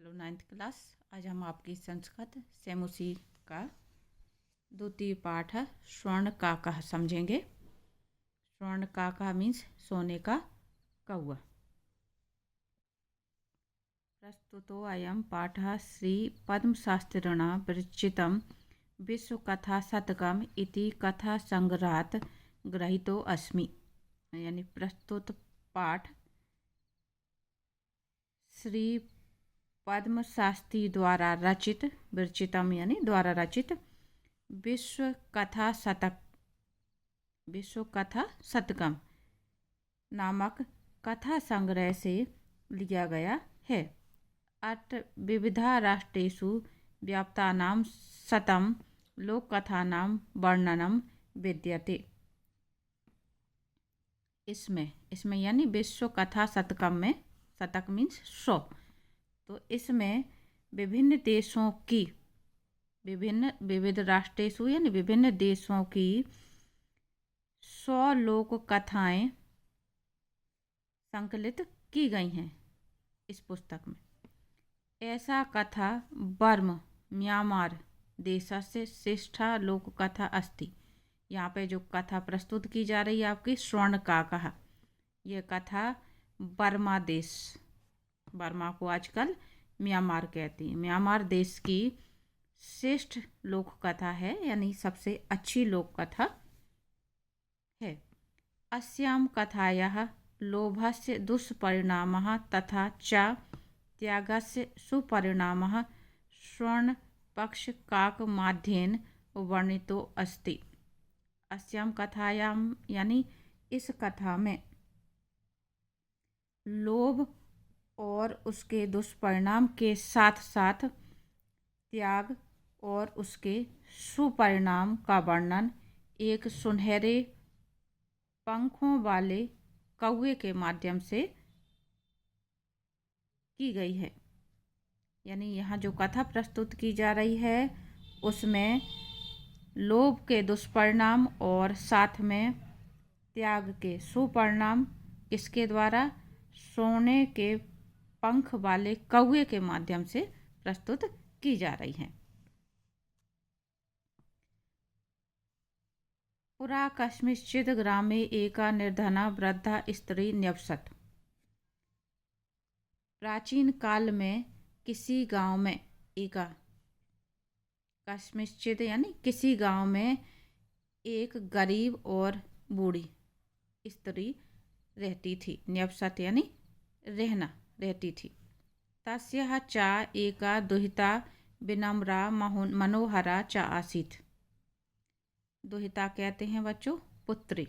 Hello ninth class. आज हम आपकी संस्कृत सेमुसी का द्वितीय पाठ है स्वर्ण काकः समझेंगे। स्वर्ण काकः मीन्स सोने का कौवा। प्रस्तुतो अयं पाठः श्री पद्मशास्त्रिणा विरचितं विश्वकथाशतकम् इति कथासंग्रहात् गृहीतो अस्मि। यानी प्रस्तुत पाठ श्री पद्मशास्त्री द्वारा रचित, विरचितम यानी द्वारा रचित विश्व कथा शतकम नामक कथा संग्रह से लिया गया है। अत विविधा राष्ट्रेषु व्याप्तानां शतं लोककथानां वर्णनम विद्यते। इसमें यानी विश्व कथा शतकम में, शतक मीन्स 100, तो इसमें विभिन्न देशों की, विविध राष्ट्रेषु यानी विभिन्न देशों की 100 लोक कथाएं संकलित की गई हैं इस पुस्तक में। ऐसा कथा बर्म म्यांमार देशस्य श्रेष्ठा लोक कथा अस्ति। यहाँ पे जो कथा प्रस्तुत की जा रही है आपकी स्वर्ण काकः, यह कथा बर्मा देश, बर्मा को आजकल म्यांमार कहती हैं, म्यांमार देश की श्रेष्ठ लोक कथा है, यानी सबसे अच्छी लोक कथा है। अस्यां कथायाः लोभस्य दुष्परिणामः तथा च त्यागस्य सुपरिणामः स्वर्ण पक्ष काक माध्येन वर्णितो अस्ति। अस्यां कथायां यानी इस कथा में लोभ और उसके दुष्परिणाम के साथ साथ त्याग और उसके सुपरिणाम का वर्णन एक सुनहरे पंखों वाले कौवे के माध्यम से की गई है। यानी यहाँ जो कथा प्रस्तुत की जा रही है उसमें लोभ के दुष्परिणाम और साथ में त्याग के सुपरिणाम किसके द्वारा, सोने के पंख वाले कौवे के माध्यम से प्रस्तुत की जा रही हैं। पुरा कस्मिंश्चित् ग्रामे एका निर्धना वृद्धा स्त्री न्यवसत। प्राचीन काल में किसी गांव में, एका कस्मिंश्चित् यानी किसी गांव में एक गरीब और बूढ़ी स्त्री रहती थी। न्यवसत यानी रहती थी। तस्याः च एका दुहिता विनम्रा मनोहरा च आसीत्। दुहिता कहते हैं बच्चों पुत्री।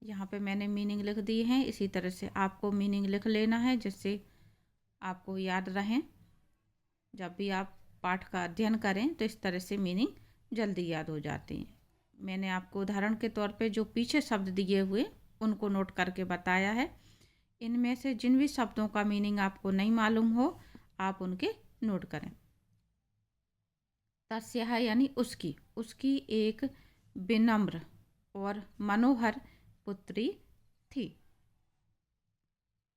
यहाँ पे मैंने मीनिंग लिख दी है, इसी तरह से आपको मीनिंग लिख लेना है जिससे आपको याद रहें। जब भी आप पाठ का अध्ययन करें तो इस तरह से मीनिंग जल्दी याद हो जाते हैं। मैंने आपको उदाहरण के तौर पे जो पीछे शब्द दिए हुए उनको नोट करके बताया है। इनमें से जिन भी शब्दों का मीनिंग आपको नहीं मालूम हो आप उनके नोट करें। तस्याः यानी उसकी एक विनम्र और मनोहर पुत्री थी।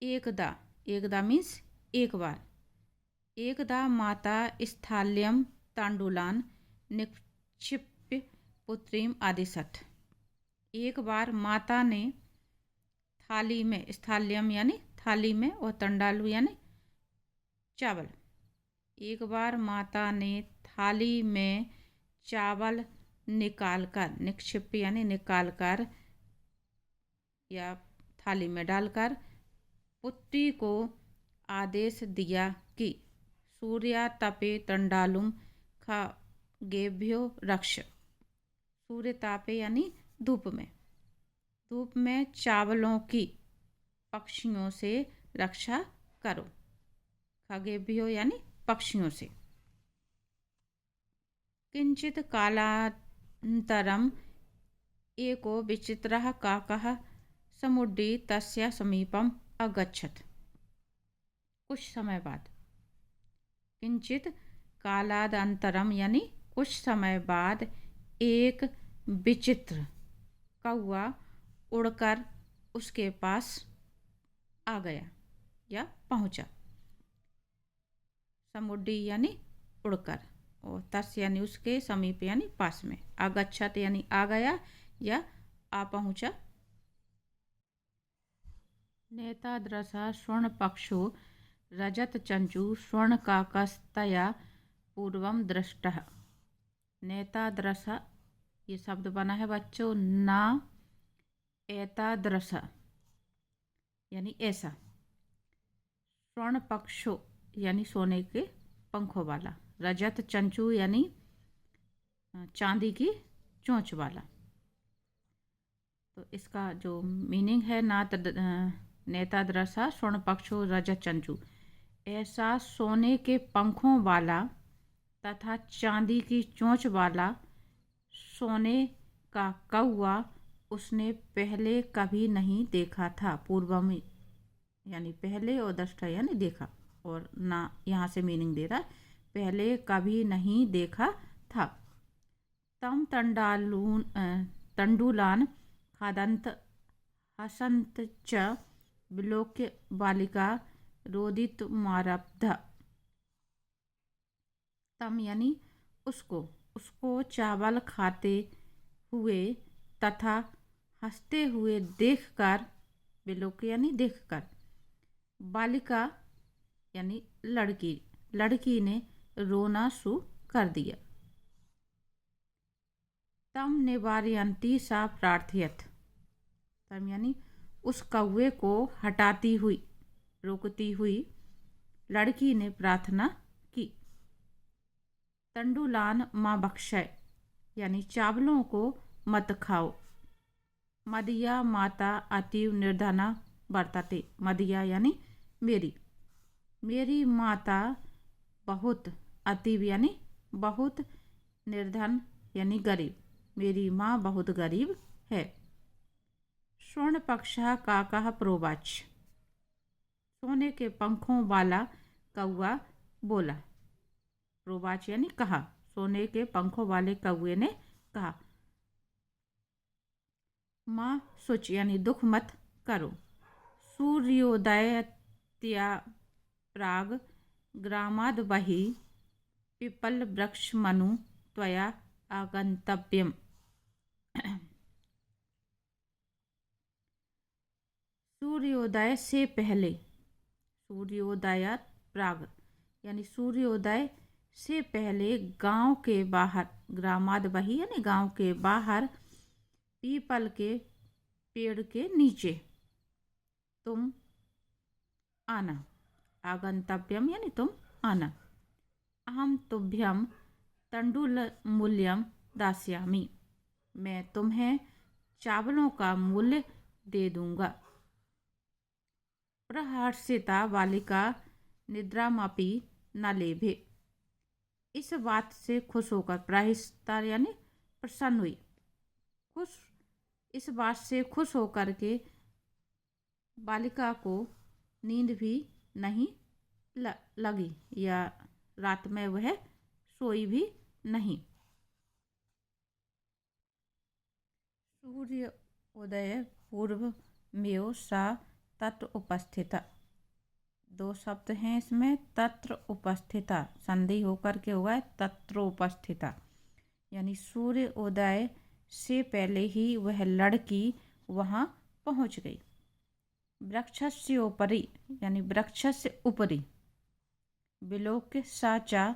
एकदा मीन्स एक बार। एकदा माता स्थाल्यं तांडुलान निक्षिप्य पुत्रीम आदिशत। एक बार माता ने थाली में, स्थाल्यम यानी थाली में और तंडालु यानी चावल, एक बार माता ने थाली में चावल निकालकर, निक्षिप्य यानी निकालकर या थाली में डालकर पुत्री को आदेश दिया कि सूर्यातपे तंडालुम खगेभ्यो रक्ष। सूर्य तापे यानी धूप में चावलों की पक्षियों से रक्षा करो। खगेभ्यो यानी पक्षियों से। किंचित कालांतरम एको विचित्रः काकः समुड्डी तस्य समीपम अगच्छत। कुछ समय बाद, किंचित कालांतरम यानी कुछ समय बाद, एक विचित्र कौवा उड़कर उसके पास आ गया या पहुंचा। समुड्डी यानी उड़कर, और तस् यानी उसके, समीप यानी पास में, आगच्छत यानी आ गया या आ पहुँचा। नेताद्रसा स्वर्ण पक्षो रजत चंचू स्वर्ण काकस्तया पूर्वम दृष्टः। नेताद्रसा ये शब्द बना है बच्चों, ना एताद्रसा यानी ऐसा, स्वर्ण पक्षो यानी सोने के पंखों वाला, रजत चंचू यानी चांदी की चोंच वाला। तो इसका जो मीनिंग है, नेताद्रसा स्वर्ण पक्षो रजत चंचू, ऐसा सोने के पंखों वाला तथा चांदी की चोंच वाला सोने का कौवा उसने पहले कभी नहीं देखा था। पूर्व में यानी पहले, और दृष्टा यानी देखा, और ना यहाँ से मीनिंग दे रहा है, पहले कभी नहीं देखा था। तम तंडुलान खादंत हसंत च विलोक्य बालिका रोदित मारब्ध। तम यानी उसको चावल खाते हुए तथा हंसते हुए देखकर, विलोक्य यानी देखकर, बालिका यानी लड़की ने रोना शुरू कर दिया। तम निवारयंती सा प्रार्थयत, तम यानी उस कौवे को हटाती हुई, रोकती हुई लड़की ने प्रार्थना की। तंडुलान माँ बख्शय यानी चावलों को मत खाओ। मदिया माता अतीव निर्धना वर्तते, मदिया यानी मेरी माता बहुत, अतीव यानी बहुत, निर्धन यानी गरीब, मेरी माँ बहुत गरीब है। स्वर्ण पक्षः काकः प्रोवाच, सोने के पंखों वाला कौवा बोला। प्रोवाच यानी कहा, सोने के पंखों वाले कौवे ने कहा। माँ शुच यानी दुख मत करो। सूर्योदय त्या प्राग ग्रामाद बहि पिपल वृक्ष मनु त्वया आगंतव्यम। सूर्योदय से पहले, सूर्योदयात प्राग यानी सूर्योदय से पहले गांव के बाहर, ग्रामाद बही यानी गांव के बाहर, पीपल के पेड़ के नीचे तुम आना। आगंतव्यम यानी तुम आना। अहम तुभ्यम तंडुल मूल्यम दास्यामि, मैं तुम्हें चावलों का मूल्य दे दूंगा। प्रहर्षिता बालिका निद्रामपि न लेभे, इस बात से खुश होकर, प्रहर्षिता यानी प्रसन्न हुई, इस बात से खुश होकर के बालिका को नींद भी नहीं लगी, या रात में वह सोई भी नहीं। सूर्य उदय पूर्व में सा तत्र उपस्थिता, दो शब्द हैं इसमें, तत्र उपस्थिता, संधि होकर के हुआ है तत्र उपस्थिता, यानी सूर्य उदय से पहले ही वह लड़की वहाँ पहुँच गई। वृक्षस्य उपरि यानी वृक्ष से ऊपरी, विलोक्य सा च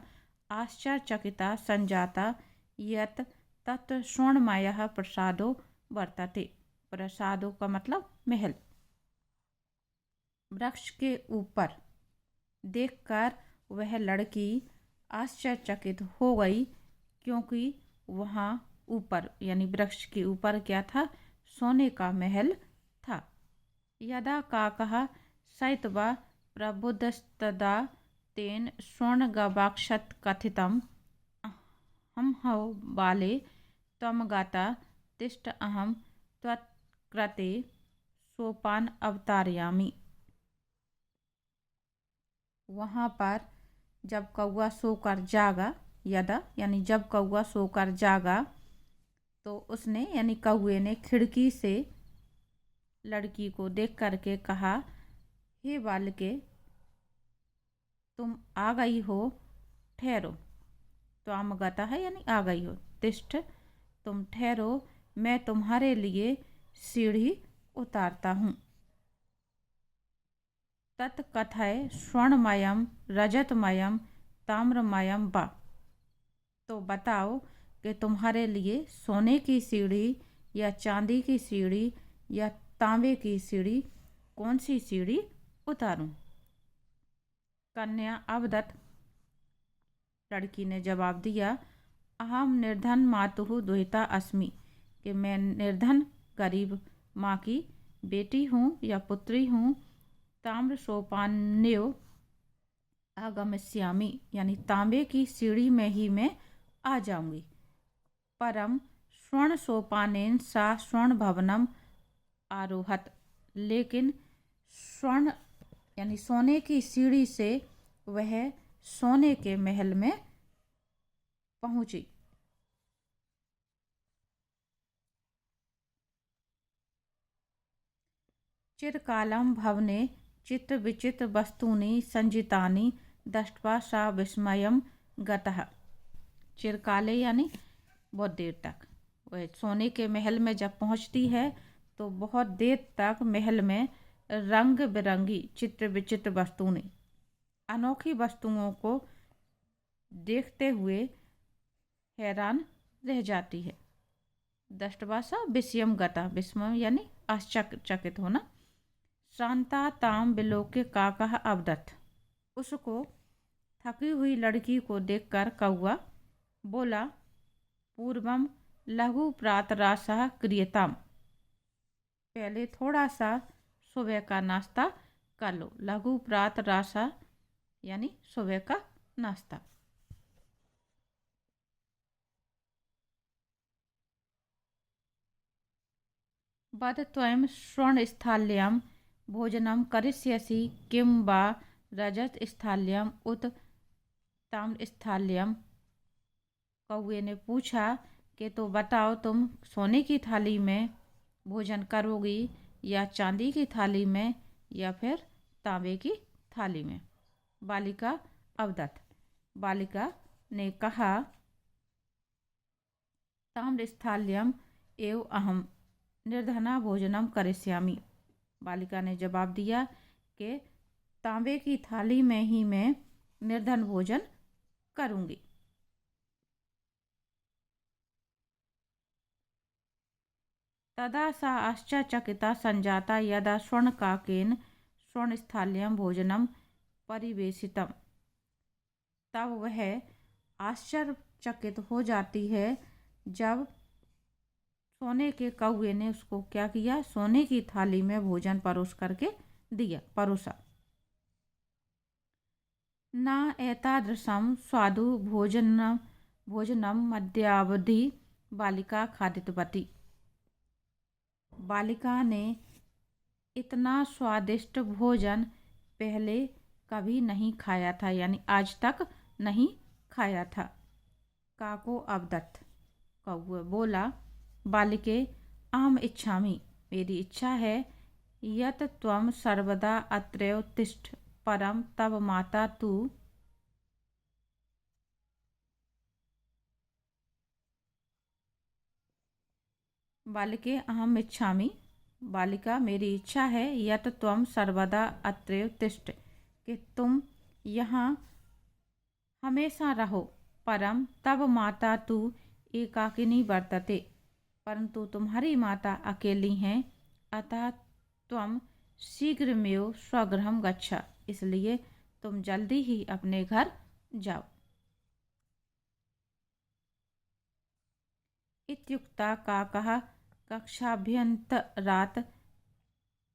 आश्चर्यचकिता संजाता यत् तत् स्वर्णमयः प्रसादो वर्तते। प्रसादों का मतलब महल। वृक्ष के ऊपर देखकर वह लड़की आश्चर्यचकित हो गई, क्योंकि वहाँ ऊपर यानी वृक्ष के ऊपर क्या था, सोने का महल था। यदा काकः सैतवा प्रबुद्धस्तदा तेन स्वर्ण गवाक्षत कथितम हम हौ बाले त्वं गाता तिष्ठ अहम त्वत्कृते सोपान अवतारयामि। वहाँ पर जब कौवा सोकर जागा, यदा यानी जब कौवा सोकर जागा, तो उसने यानी कौवे ने खिड़की से लड़की को देख करके कहा, हे बालके, तुम आ गई हो, ठहरो। त्वम गता है यानी आ गई हो। तिष्ठ, तुम ठहरो, मैं तुम्हारे लिए सीढ़ी उतारता हूँ। तत्कथय स्वर्णमयम रजतमयम ताम्रमयम वा। तो बताओ कि तुम्हारे लिए सोने की सीढ़ी या चांदी की सीढ़ी या तांबे की सीढ़ी, कौन सी सीढ़ी उतारूं? कन्या अवदत, लड़की ने जवाब दिया, अहम निर्धन मातुः दुहिता अस्मि, कि मैं निर्धन गरीब माँ की बेटी हूँ या पुत्री हूँ। ताम्र सोपान्यो आगमिष्यामि, यानी तांबे की सीढ़ी में ही मैं आ जाऊंगी। परम स्वर्ण सोपानेन सा स्वर्ण भवनम आरोहत, लेकिन स्वर्ण यानी सोने की सीढ़ी से वह सोने के महल में पहुंची। चिरकालम भवने चित्र विचित्र वस्तूनि संजितानि दृष्ट्वा सा विस्मयम गतः। चिरकाले यानी बहुत देर तक। वह सोने के महल में जब पहुंचती है तो बहुत देर तक महल में रंग बिरंगी चित्र विचित्र वस्तुएं, अनोखी वस्तुओं को देखते हुए हैरान रह जाती है। दृष्ट्वा सा विस्मयम गता, विस्मय यानी आश्चर्यचकित होना। शांता ताम बिलोके काकः अवदत्, उसको थकी हुई लड़की को देखकर कौआ बोला, पूर्वम लघु प्रातराशः क्रियताम, पहले थोड़ा सा सुबह का नाश्ता कर लो। लघु प्रातराशः यानी सुबह का नाश्ता। बद त्वं स्वर्णस्थाल्यां भोजनं करिष्यसि किं वा रजतस्थाल्याम् उत ताम्रस्थाल्यां? कौए ने पूछा कि तो बताओ, तुम सोने की थाली में भोजन करोगी या चांदी की थाली में या फिर तांबे की थाली में? बालिका अवदत्, बालिका ने कहा, ताम्रस्थाल्याम् एव अहम निर्धना भोजनम करिष्यामि। बालिका ने जवाब दिया कि तांबे की थाली में ही मैं निर्धन भोजन करूंगी। तदा सा आश्चर्यचकिता संजाता यदा स्वर्णकाकेन स्वर्णस्थाल्यां भोजनम परिवेशितम। तब वह आश्चर्यचकित हो जाती है जब सोने के कौए ने उसको क्या किया, सोने की थाली में भोजन परोस करके परोसा। न एतादृशं स्वादु भोजनम मध्यावधि बालिका खादितवती। बालिका ने इतना स्वादिष्ट भोजन पहले कभी नहीं खाया था, यानी आज तक नहीं खाया था। काको अवदत्, कौआ बोला, बालिके अहम इच्छामि, मेरी इच्छा है, यत त्वं सर्वदा अत्रैव तिष्ठ, परम तव माता तु बालिके अहम इच्छामि, बालिका मेरी इच्छा है, यत त्वं सर्वदा अत्रैव तिष्ठ, कि तुम यहाँ हमेशा रहो। परम तव माता तु एकाकिनी वर्तते, परंतु तुम्हारी माता अकेली हैं। अतः त्वं शीघ्रमेव स्वगृहं गच्छ, इसलिए तुम जल्दी ही अपने घर जाओ। इत्युक्ता काकः कक्षाभ्यन्तरात्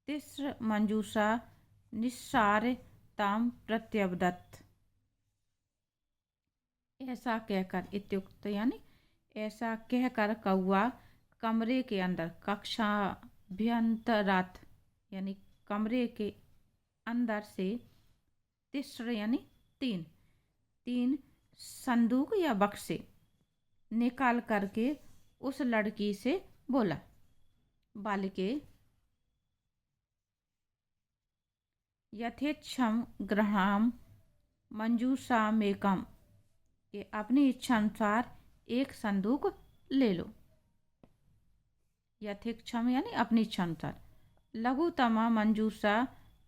तिस्रमञ्जूषा निस्सार्य तां प्रत्यवदत्। ऐसा कहकर, इत्युक्त यानी ऐसा कहकर कौआ कमरे के अंदर, कक्षाभ्यन्तरात् यानी कमरे के अंदर से, तिस्र यानी तीन संदूक या बक्से निकाल करके उस लड़की से बोला, बालिके यथेच्छं गृहाम मंजूषा में कम कि अपनी इच्छा अनुसार एक संदूक ले लो। यथेक्षम यानी अपनी इच्छा अनुसार। लघुतमा मंजूषा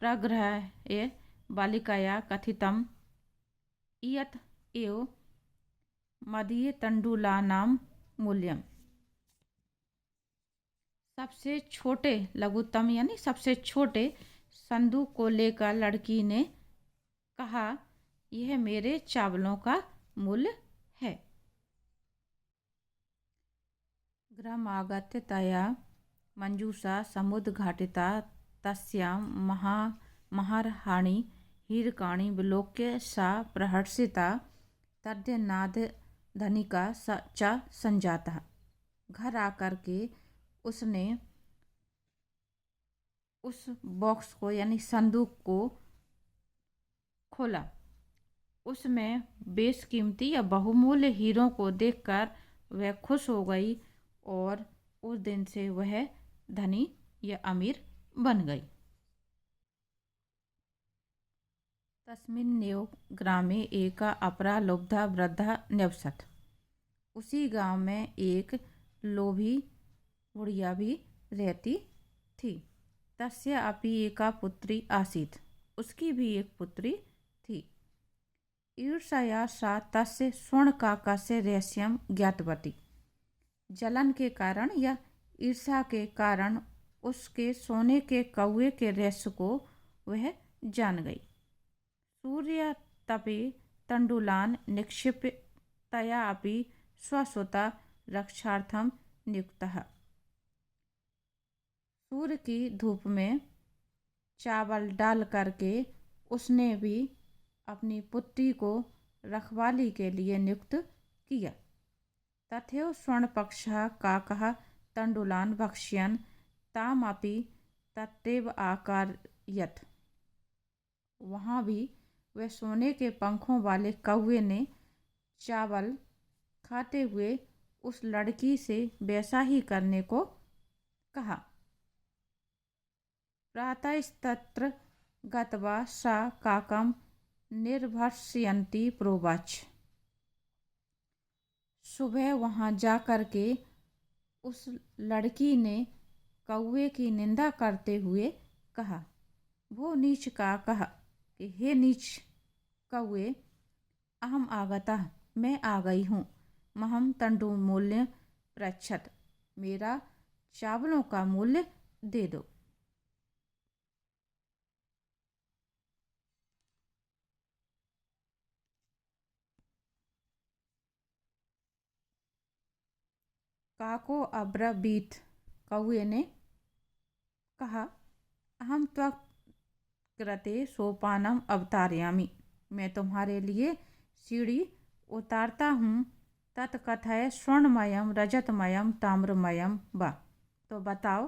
प्रग्रह्य बालिकाया कथितम इयत एव मदीय तंडुलानां मूल्यम। सबसे छोटे लघुतम यानी सबसे छोटे संदूक को लेकर लड़की ने कहा, यह मेरे चावलों का मूल्य है। गृहमागत्य तया मंजूषा समुद्घाटिता तस्यां महारहाणि हीरकाणि विलोक्य सा प्रहर्षिता तद्यनाद धनिका च संजाता। घर आकर के उसने उस बॉक्स को यानी संदूक को खोला। उसमें बेशकीमती या बहुमूल्य हीरों को देखकर वह खुश हो गई और उस दिन से वह धनी या अमीर बन गई। तस्मिन्नेव ग्रामे एका अपरा लुब्धा वृद्धा न्यवसत। उसी गांव में एक लोभी बुढ़िया भी रहती थी। तस्य अपि एका पुत्री आसीत्। उसकी भी एक पुत्री थी। ईर्ष्या सा तस्य स्वर्णकाकस्य रहस्यं ज्ञातवती। जलन के कारण या ईर्ष्या के कारण उसके सोने के कौवे के रहस्य को वह जान गई। सूर्य तपे तंडुलान निक्षिप्य तया अपि स्वसुता रक्षार्थम नियुक्तः। सूर्य की धूप में चावल डाल करके उसने भी अपनी पुत्री को रखवाली के लिए नियुक्त किया। तथैव स्वर्णपक्षः काकः तंडुलान भक्ष्यन् तामपि तत्रैव आकारयत्। वहाँ भी वह सोने के पंखों वाले कौवे ने चावल खाते हुए उस लड़की से वैसा ही करने को कहा। प्रातस्तत्र गत्वा सा काकं निर्भर्ष्यन्ती प्रोवाच। सुबह वहाँ जाकर के उस लड़की ने कौवे की निंदा करते हुए कहा, वो नीच काकः कि हे नीच कौवे, अहम आगता मैं आ गई हूँ, महम तंडु मूल्य पृच्छत मेरा चावलों का मूल्य दे दो। काको अब्रवीत कौवे ने कहा, अहम त्वक कृते सोपानम अवतारयामि। मैं तुम्हारे लिए सीढ़ी उतारता हूँ। तत्कथय स्वर्णमयम रजतमयम ताम्रमयम वा। तो बताओ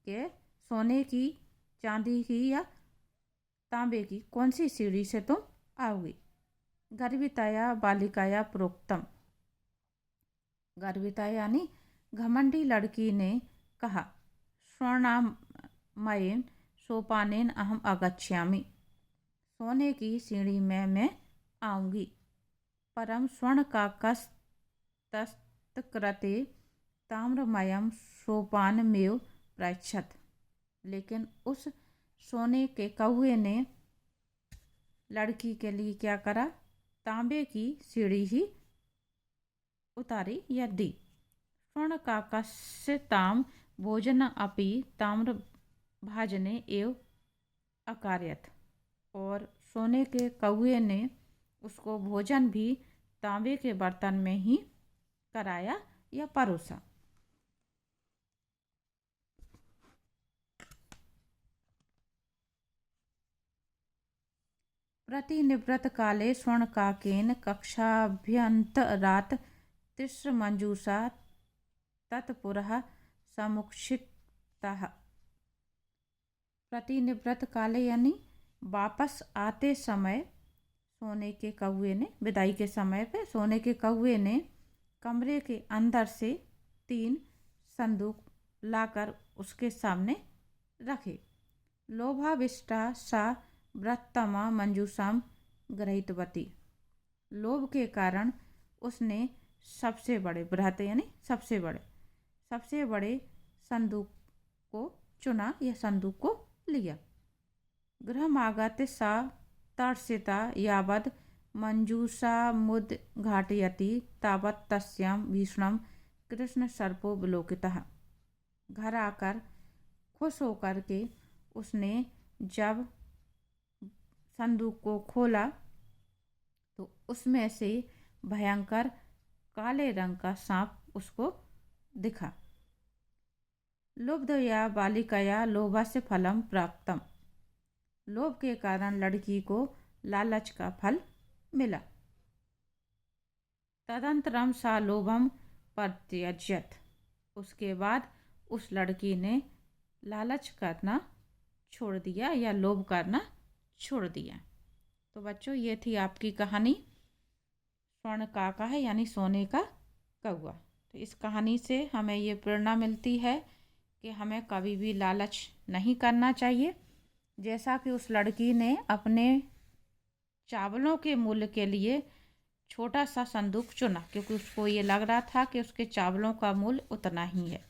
कि सोने की, चांदी की या तांबे की कौन सी सीढ़ी से तुम आओगी। गर्विताया बालिकाया प्रोक्तम। गर्विता यानी घमंडी लड़की ने कहा, स्वर्णमयेन सोपानेन अहम आगच्छामि। सोने की सीढ़ी में मैं आऊँगी। परम स्वर्ण का तत्कृते ताम्रमयम सोपानमेव पृच्छत। लेकिन उस सोने के कौवे ने लड़की के लिए क्या करा, तांबे की सीढ़ी ही उतारी या दी। स्वर्ण काकस्य ताम भोजन अपि ताम्र भाजने एव अकार्यत। और सोने के कौवे ने उसको भोजन भी तांबे के बर्तन में ही कराया या परोसा। प्रतिनिवृत्त काले स्वर्णकाकेन कक्षाभ्यन्तरात् तिस्रमंजूषा तत्पुरः समुक्षिप्ताः। प्रतिनिवृत्त काले यानी वापस आते समय सोने के कौवे ने, विदाई के समय पे सोने के कौवे ने कमरे के अंदर से 3 संदूक लाकर उसके सामने रखे। लोभाविष्टा सा व्रतमा मंजूषाम गृहीतवती। लोभ के कारण उसने सबसे बड़े, बृहत यानी सबसे बड़े संदूक को चुना या संदूक को लिया। गृहमागत्य सा तर्षिता यावद् मंजूषामुद्घाटयति तावत् तस्यां भीषणं कृष्णसर्पो विलोकितः। घर आकर खुश होकर के उसने जब संदूक को खोला तो उसमें से भयंकर काले रंग का सांप उसको दिखा। लुब्धया बालिकया लोभस्य फलम प्राप्तम। लोभ के कारण लड़की को लालच का फल मिला। तदंतरम सा लोभम परित्यज्यत। उसके बाद उस लड़की ने लालच करना छोड़ दिया या लोभ करना छोड़ दिया। तो बच्चों, ये थी आपकी कहानी स्वर्ण काका है यानी सोने का कौवा। तो इस कहानी से हमें ये प्रेरणा मिलती है कि हमें कभी भी लालच नहीं करना चाहिए। जैसा कि उस लड़की ने अपने चावलों के मूल्य के लिए छोटा सा संदूक चुना, क्योंकि उसको ये लग रहा था कि उसके चावलों का मूल्य उतना ही है।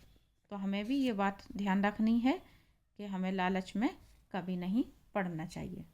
तो हमें भी ये बात ध्यान रखनी है कि हमें लालच में कभी नहीं पड़ना चाहिए।